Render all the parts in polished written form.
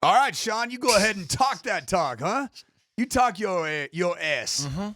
All right, Sean, you go ahead and talk that talk, huh? You talk your ass. Mm-hmm.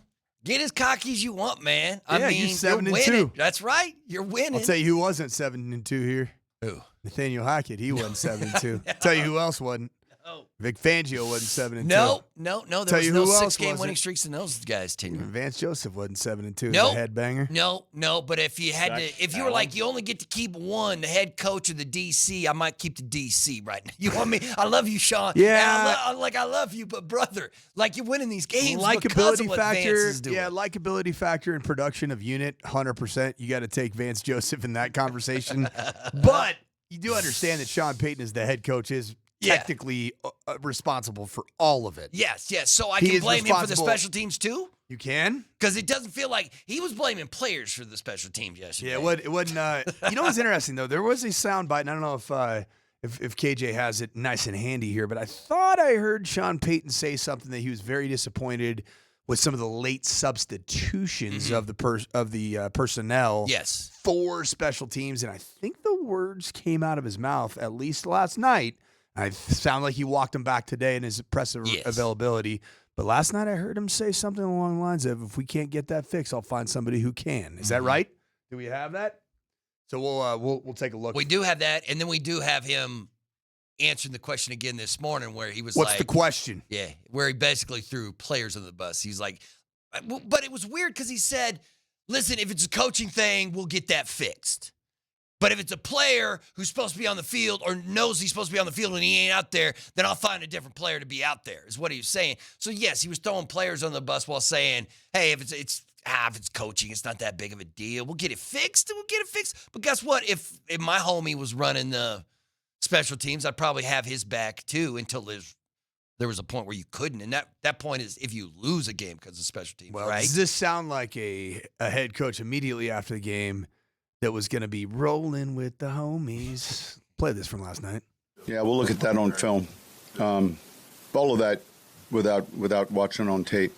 Get as cocky as you want, man. Yeah, I mean, you're 7-2. winning. That's right. You're winning. I'll tell you who wasn't 7-2 here. Who? Nathaniel Hackett. He wasn't 7-2. No. Tell you who else wasn't. No. Vic Fangio wasn't 7-2. No. There was no 6-game winning streaks in those guys' tenure. Vance Joseph wasn't 7-2. Nope. The headbanger. No. But if you had if you were like, you only get to keep one, the head coach of the DC, I might keep the DC right now. You want me? I love you, Sean. Yeah. I love you, but brother, like you're winning these games because Likability of what factor. Vance is doing. Yeah, likability factor and production of unit, 100%. You got to take Vance Joseph in that conversation. But you do understand that Sean Payton is the head coach, is technically responsible for all of it. Yes. So I can blame him for the special teams too? You can? Because it doesn't feel like he was blaming players for the special teams yesterday. Yeah, it wasn't. You know what's interesting, though? There was a soundbite, and I don't know if KJ has it nice and handy here, but I thought I heard Sean Payton say something that he was very disappointed with some of the late substitutions of the personnel for special teams, and I think the words came out of his mouth, at least last night. I sound like he walked him back today in his press availability. But last night I heard him say something along the lines of, if we can't get that fixed, I'll find somebody who can. Is that right? Do we have that? So we'll take a look. We do have that, and then we do have him answering the question again this morning where he was What's the question? Yeah, where he basically threw players on the bus. He's like, but it was weird because he said, listen, if it's a coaching thing, we'll get that fixed. But if it's a player who's supposed to be on the field or knows he's supposed to be on the field and he ain't out there, then I'll find a different player to be out there, is what he was saying. So, yes, he was throwing players on the bus while saying, hey, if it's coaching, it's not that big of a deal. We'll get it fixed, and we'll get it fixed. But guess what? If my homie was running the special teams, I'd probably have his back too until there was a point where you couldn't. And that point is if you lose a game because of special teams, right? Does this sound like a head coach immediately after the game that was going to be rolling with the homies? Play this from last night. Yeah, we'll look at that on film. All of that without watching on tape.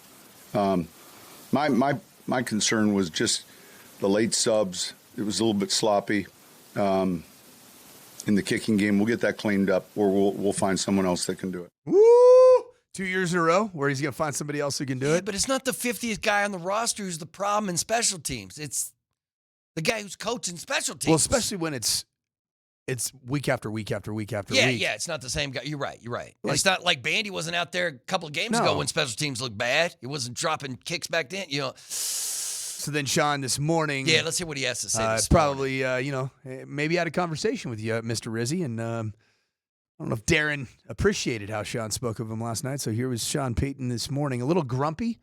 My concern was just the late subs. It was a little bit sloppy in the kicking game. We'll get that cleaned up, or we'll find someone else that can do it. Woo! 2 years in a row where he's going to find somebody else who can do it. But it's not the 50th guy on the roster who's the problem in special teams. It's the guy who's coaching special teams. Well, especially when it's week after week after week after week. Yeah, it's not the same guy. You're right. It's not like Bandy wasn't out there a couple of games ago when special teams looked bad. He wasn't dropping kicks back then. So then Sean this morning. Yeah, let's hear what he has to say this probably, maybe had a conversation with you, Mr. Rizzi, and I don't know if Darren appreciated how Sean spoke of him last night. So here was Sean Payton this morning, a little grumpy.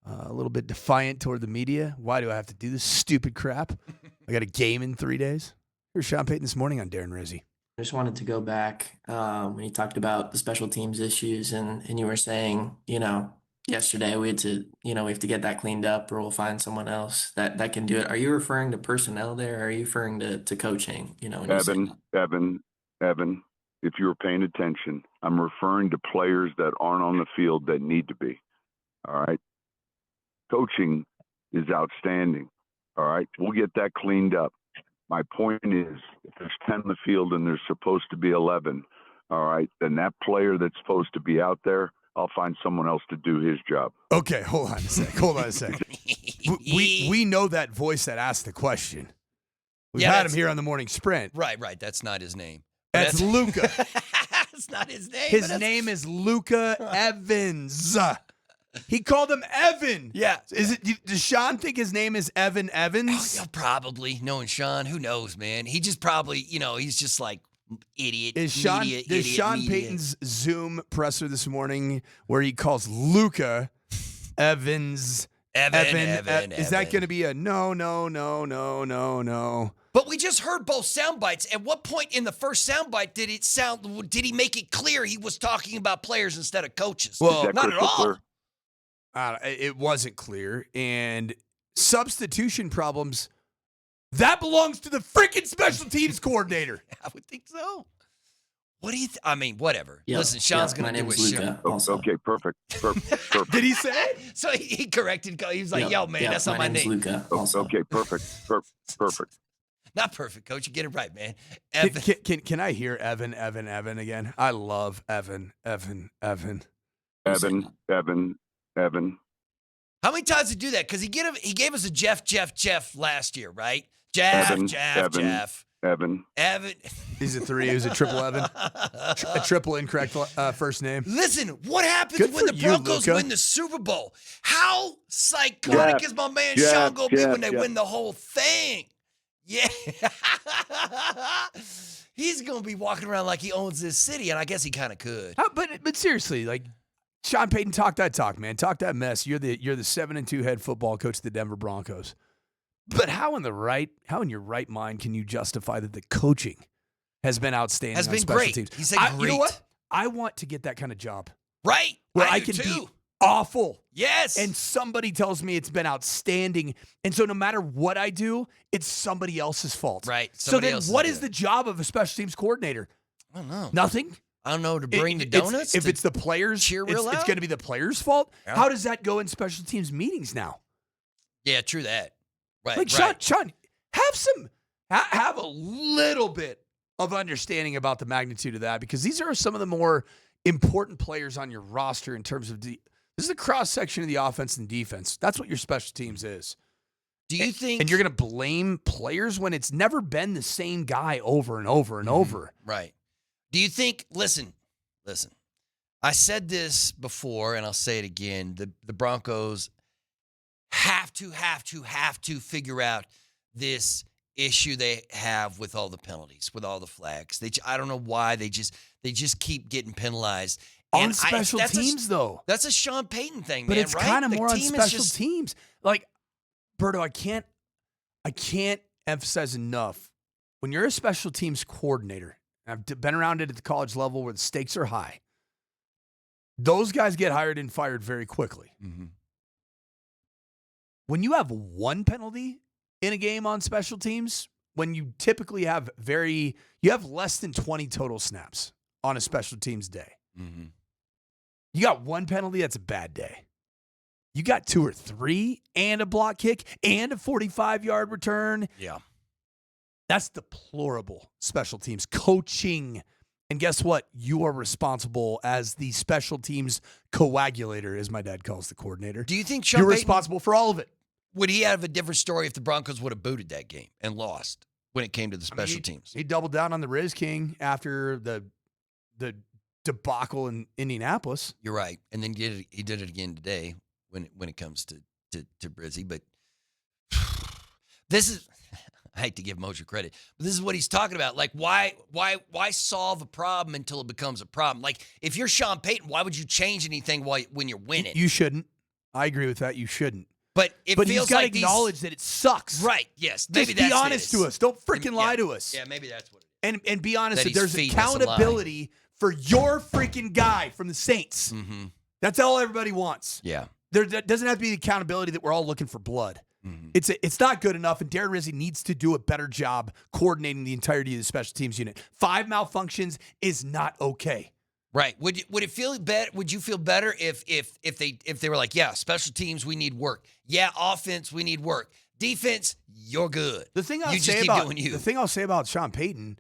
A little bit defiant toward the media. Why do I have to do this stupid crap? I got a game in 3 days. Here's Sean Payton this morning on Darren Rizzi. I just wanted to go back when you talked about the special teams issues and you were saying, yesterday we have to get that cleaned up or we'll find someone else that can do it. Are you referring to personnel there or are you referring to coaching? Evan, if you were paying attention, I'm referring to players that aren't on the field that need to be. All right. Coaching is outstanding. All right. We'll get that cleaned up. My point is, if there's 10 in the field and there's supposed to be 11, all right, then that player that's supposed to be out there, I'll find someone else to do his job. Okay, hold on a sec. we know that voice that asked the question. We've had him here on the morning sprint. Right. That's not his name. That's Luca. That's not his name. His name is Luca Evans. He called him Evan. Yeah. Does Sean think his name is Evan Evans? Oh, yeah, probably. Knowing Sean, who knows, man? He just probably, he's just like idiot. Is Sean Payton's Zoom presser this morning where he calls Luca Evans? Evan. Is that going to be a no? But we just heard both sound bites. At what point in the first soundbite did he make it clear he was talking about players instead of coaches? Well, not at all. Clear? It wasn't clear. And substitution problems, that belongs to the freaking special teams coordinator. I would think so. What do you I mean, whatever. Yep. Listen, Sean's going to do his show. Okay, perfect. Did he say it? So he corrected. He was like, yo, man, that's not my name. Luca. Okay, perfect. Not perfect, Coach. You get it right, man. Can I hear Evan again? I love Evan. Evan. How many times did he do that? Because he gave us a Jeff Last year, right? Jeff. Evan. He's a 3. He was a triple Evan. A triple incorrect first name. Listen, what happens when the Broncos win the Super Bowl? How psychotic is my man Sean going to be when they win the whole thing? Yeah. He's going to be walking around like he owns this city, and I guess he kind of could. But seriously, like, Sean Payton, talk that talk, man. Talk that mess. You're the 7-2 head football coach of the Denver Broncos. But how in your right mind can you justify that the coaching has been outstanding? Has been special great. Teams? He said great. You know what? I want to get that kind of job. Right. Where I do can too. be awful. Yes. And somebody tells me it's been outstanding. And so no matter what I do, it's somebody else's fault. Right. So then what is the job of a special teams coordinator? I don't know. Nothing? I don't know, to bring the donuts? If it's the players, cheer real it's loud? going to be the players' fault. Yeah. How does that go in special teams meetings now? Yeah, true that. Right. Like, right. Sean, have a little bit of understanding about the magnitude of that, because these are some of the more important players on your roster in terms of this is a cross section of the offense and defense. That's what your special teams is. Do you think? And you're going to blame players when it's never been the same guy over and over and over. Right. Do you think? Listen. I said this before, and I'll say it again. The Broncos have to figure out this issue they have with all the penalties, with all the flags. I don't know why they just keep getting penalized. On special teams, though. That's a Sean Payton thing, but man, it's right? kind of The more on team special teams. Like, Berto, I can't emphasize enough. When you're a special teams coordinator, and I've been around it at the college level where the stakes are high, those guys get hired and fired very quickly. Mm-hmm. When you have one penalty in a game on special teams, when you typically have less than 20 total snaps on a special teams day. Mm-hmm. You got one penalty, that's a bad day. You got 2 or 3 and a block kick and a 45-yard return. Yeah. That's deplorable special teams coaching. And guess what? You are responsible as the special teams coagulator, as my dad calls the coordinator. Do you think Sean You're Payton, responsible for all of it? would he have a different story if the Broncos would have booted that game and lost when it came to the special teams? He doubled down on the Riz King after the debacle in Indianapolis. You're right. And then he did it again today when it comes to Rizzi. But this is, I hate to give Mosher credit, but this is what he's talking about. Like, why solve a problem until it becomes a problem? Like, if you're Sean Payton, why would you change anything when you're winning? You shouldn't. I agree with that. You shouldn't. But he's got to acknowledge that it sucks. Right. Yes. Maybe Just be honest to us. Don't freaking lie to us. Yeah, maybe that's what it is. And be honest that he's there's feeding us a lie. accountability for your freaking guy from the Saints. Mm-hmm. That's all everybody wants. Yeah. There doesn't have to be the accountability that we're all looking for blood. Mm-hmm. It's not good enough, and Darren Rizzi needs to do a better job coordinating the entirety of the special teams unit. 5 malfunctions is not okay. Right. Would it feel better? Would you feel better if they were like, yeah, special teams, we need work. Yeah, offense, we need work. Defense, you're good. The thing I'll say about Sean Payton,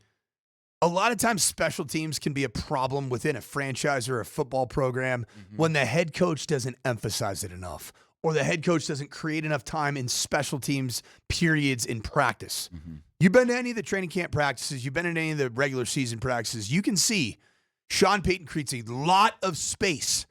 a lot of times special teams can be a problem within a franchise or a football program when the head coach doesn't emphasize it enough, or the head coach doesn't create enough time in special teams periods in practice. Mm-hmm. You've been to any of the training camp practices, you've been in any of the regular season practices, you can see Sean Payton creates a lot of space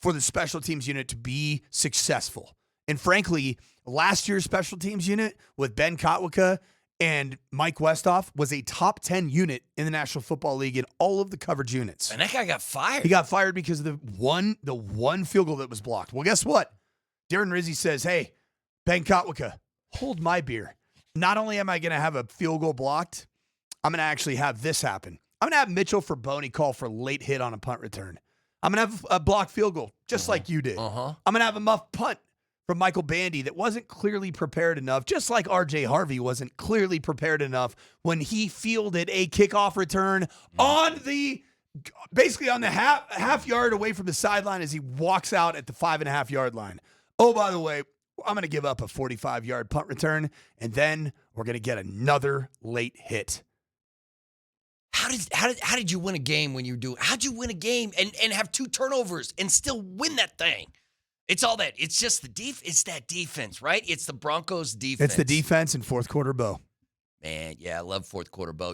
for the special teams unit to be successful. And frankly, last year's special teams unit with Ben Kotwicka and Mike Westhoff was a top 10 unit in the National Football League in all of the coverage units. And that guy got fired. He got fired because of the one field goal that was blocked. Well, guess what? Darren Rizzi says, hey, Ben Kotwicka, hold my beer. Not only am I going to have a field goal blocked, I'm going to actually have this happen. I'm going to have Mitchell Fraboni call for late hit on a punt return. I'm going to have a blocked field goal, just like you did. I'm going to have a muff punt from Michael Bandy that wasn't clearly prepared enough, just like R.J. Harvey wasn't clearly prepared enough when he fielded a kickoff return basically on the half yard away from the sideline as he walks out at the 5.5 yard line. Oh, by the way, I'm going to give up a 45-yard punt return, and then we're going to get another late hit. How did you win a game when you do? How'd you win a game and have 2 turnovers and still win that thing? It's all that. It's just it's that defense, right? It's the Broncos defense. It's the defense in fourth quarter, Bo. Man, yeah, I love fourth quarter, Bo.